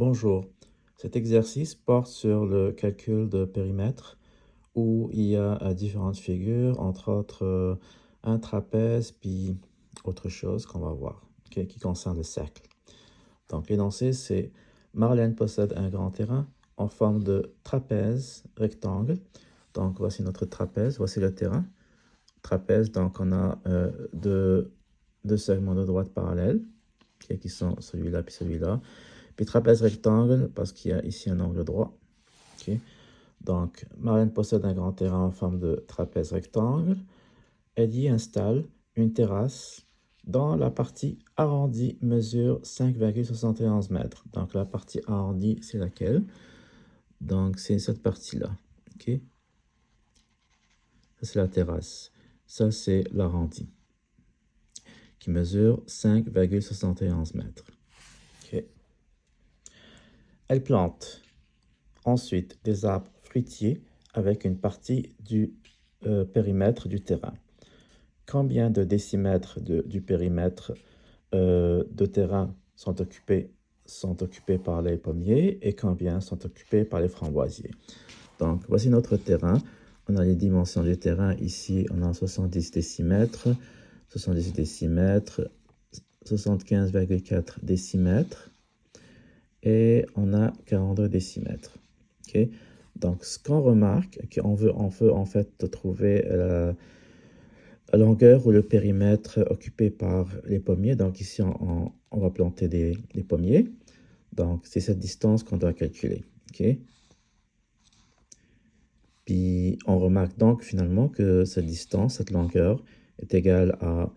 Bonjour, cet exercice porte sur le calcul de périmètre où il y a différentes figures, entre autres un trapèze, puis autre chose qu'on va voir, qui concerne le cercle. Donc l'énoncé, c'est Marlène possède un grand terrain en forme de trapèze rectangle. Donc voici notre trapèze, voici le terrain. Trapèze, donc on a deux segments de droite parallèles, qui sont celui-là puis celui-là. Puis trapèze rectangle, parce qu'il y a ici un angle droit. Donc, Marlène possède un grand terrain en forme de trapèze rectangle. Elle y installe une terrasse dont la partie arrondie mesure 5,71 mètres. Donc, la partie arrondie, c'est laquelle? Donc, c'est cette partie-là. Ça, c'est la terrasse. Ça, c'est l'arrondi, qui mesure 5,71 mètres. Elle plante ensuite des arbres fruitiers avec une partie du périmètre du terrain. Combien de décimètres du périmètre de terrain sont occupés par les pommiers et combien sont occupés par les framboisiers? Donc, voici notre terrain. On a les dimensions du terrain. Ici, on a 70 décimètres, 70 décimètres, 75,4 décimètres et on a 42 décimètres. Donc, ce qu'on remarque, on veut en fait trouver la longueur ou le périmètre occupé par les pommiers. Donc, ici, on va planter des pommiers. Donc, c'est cette distance qu'on doit calculer. Puis, on remarque donc finalement que cette distance, cette longueur, est égale à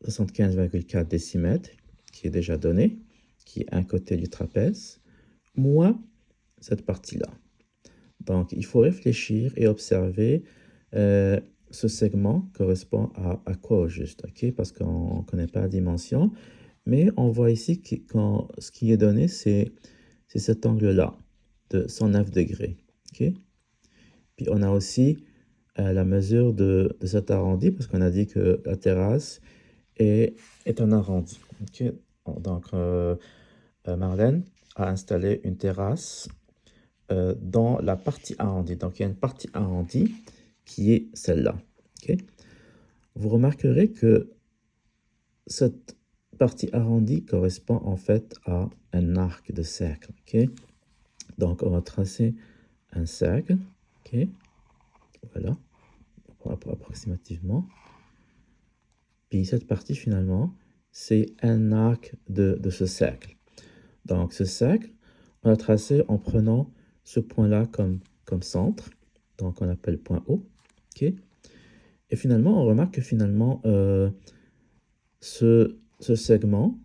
75,4 décimètres, qui est déjà donné, qui est un côté du trapèze, moins cette partie-là. Donc, il faut réfléchir et observer ce segment correspond à quoi au juste, parce qu'on ne connaît pas la dimension, mais on voit ici que ce qui est donné, c'est cet angle-là de 109 degrés. Puis, on a aussi la mesure de cet arrondi, parce qu'on a dit que la terrasse est un arrondi. Donc, Marlène a installé une terrasse dans la partie arrondie. Donc, il y a une partie arrondie qui est celle-là. Vous remarquerez que cette partie arrondie correspond en fait à un arc de cercle. Donc, on va tracer un cercle. Voilà, approximativement. Puis, cette partie, finalement, c'est un arc de ce cercle. Donc, ce cercle, on l'a tracé en prenant ce point-là comme centre. Donc, on l'appelle point O. Et finalement, on remarque que finalement, ce segment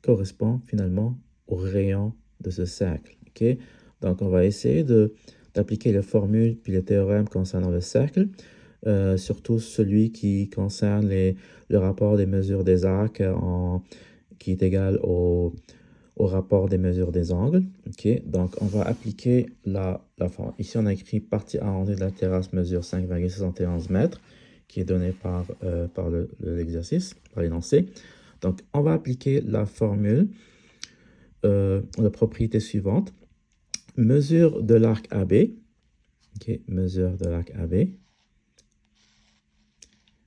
correspond finalement au rayon de ce cercle. Donc, on va essayer d'appliquer les formules puis les théorèmes concernant le cercle, surtout celui qui concerne le rapport des mesures des arcs qui est égal au rapport des mesures des angles. Donc, on va appliquer la forme. Ici, on a écrit partie arrondie de la terrasse mesure 5,71 mètres, qui est donnée par l'exercice, par l'énoncé. Donc, on va appliquer la formule, la propriété suivante. Mesure de l'arc AB, mesure de l'arc AB,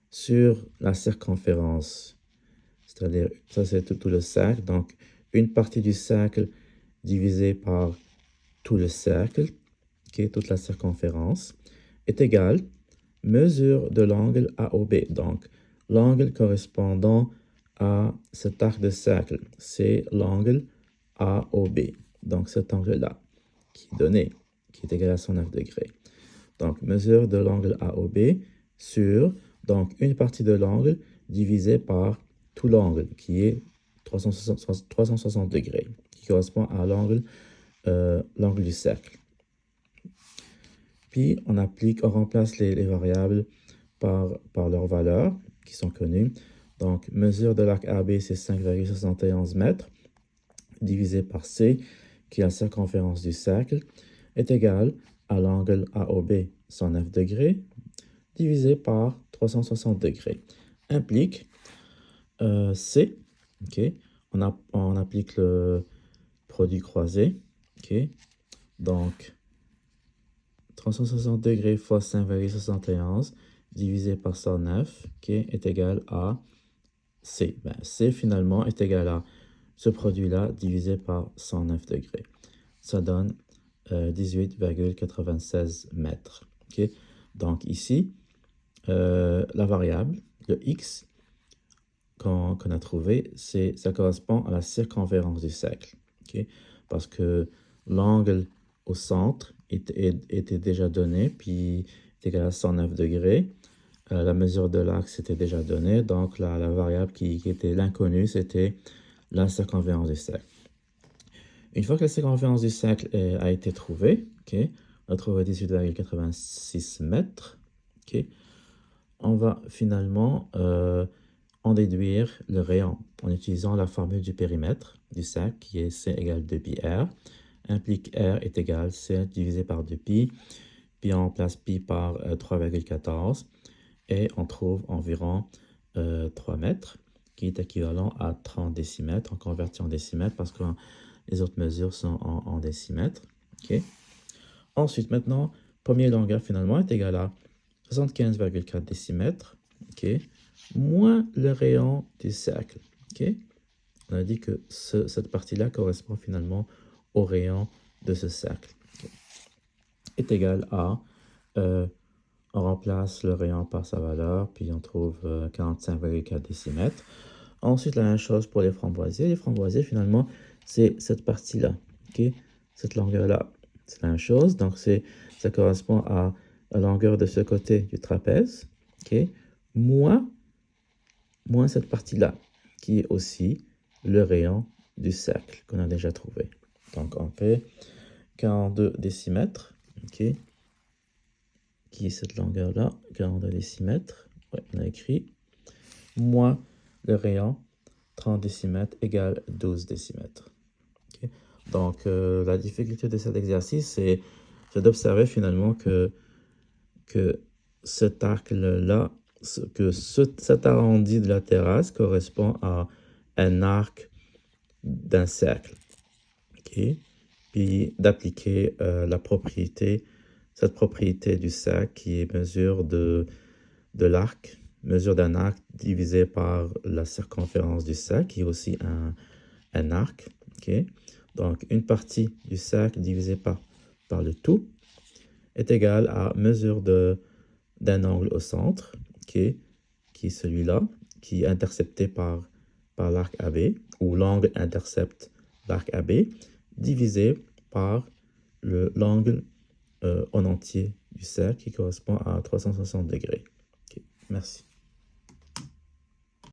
sur la circonférence, c'est-à-dire, ça c'est tout le cercle, donc une partie du cercle divisé par tout le cercle, toute la circonférence, est égale mesure de l'angle AOB. Donc, l'angle correspondant à cet arc de cercle, c'est l'angle AOB. Donc, cet angle-là, qui est donné, qui est égal à 109 degrés. Donc, mesure de l'angle AOB sur, donc, une partie de l'angle divisé par tout l'angle, qui est 360 degrés, qui correspond à l'angle du cercle. Puis, on remplace les variables par leurs valeurs, qui sont connues. Donc, mesure de l'arc AB, c'est 5,71 mètres, divisé par C, qui est la circonférence du cercle, est égal à l'angle AOB, 109 degrés, divisé par 360 degrés. Implique C, on applique le produit croisé. Donc, 360 degrés fois 5,71 divisé par 109 est égal à C. C finalement est égal à ce produit-là divisé par 109 degrés. Ça donne 18,96 mètres. Donc ici, la variable, le x qu'on a trouvé, ça correspond à la circonférence du cercle. Parce que l'angle au centre était déjà donné, puis est égal à 109 degrés. La mesure de l'axe était déjà donnée, donc la variable qui était l'inconnue, c'était la circonférence du cercle. Une fois que la circonférence du cercle a été trouvée, on a trouvé 18,86 mètres, on va finalement en déduire le rayon en utilisant la formule du périmètre du cercle qui est C égale 2πr. Implique R est égal C divisé par 2π, puis on remplace pi par 3,14 et on trouve environ 3 mètres qui est équivalent à 30 décimètres. On convertit en décimètres parce que les autres mesures sont en décimètres. Ensuite, maintenant, première longueur finalement est égal à 75,4 décimètres, moins le rayon du cercle. On a dit que cette partie-là correspond finalement au rayon de ce cercle. Est égal à, on remplace le rayon par sa valeur, puis on trouve 45,4 décimètres. Ensuite, la même chose pour les framboisiers. Les framboisiers, finalement, c'est cette partie-là, cette longueur-là. C'est la même chose, donc ça correspond à la longueur de ce côté du trapèze, moins cette partie-là, qui est aussi le rayon du cercle qu'on a déjà trouvé. Donc, on fait 42 décimètres, qui est cette longueur-là, 42 décimètres, on a écrit, moins le rayon, 30 décimètres égale 12 décimètres. Donc, la difficulté de cet exercice, c'est d'observer finalement que cet arc-là, cet arrondi de la terrasse correspond à un arc d'un cercle. Puis d'appliquer cette propriété du cercle qui est mesure d'un arc divisé par la circonférence du cercle, qui est aussi un arc. Donc, une partie du cercle divisé par le tout est égale à mesure d'un angle au centre, qui est celui-là, qui est intercepté par l'arc AB, ou l'angle intercepte l'arc AB, divisé par l'angle en entier du cercle qui correspond à 360 degrés. Merci.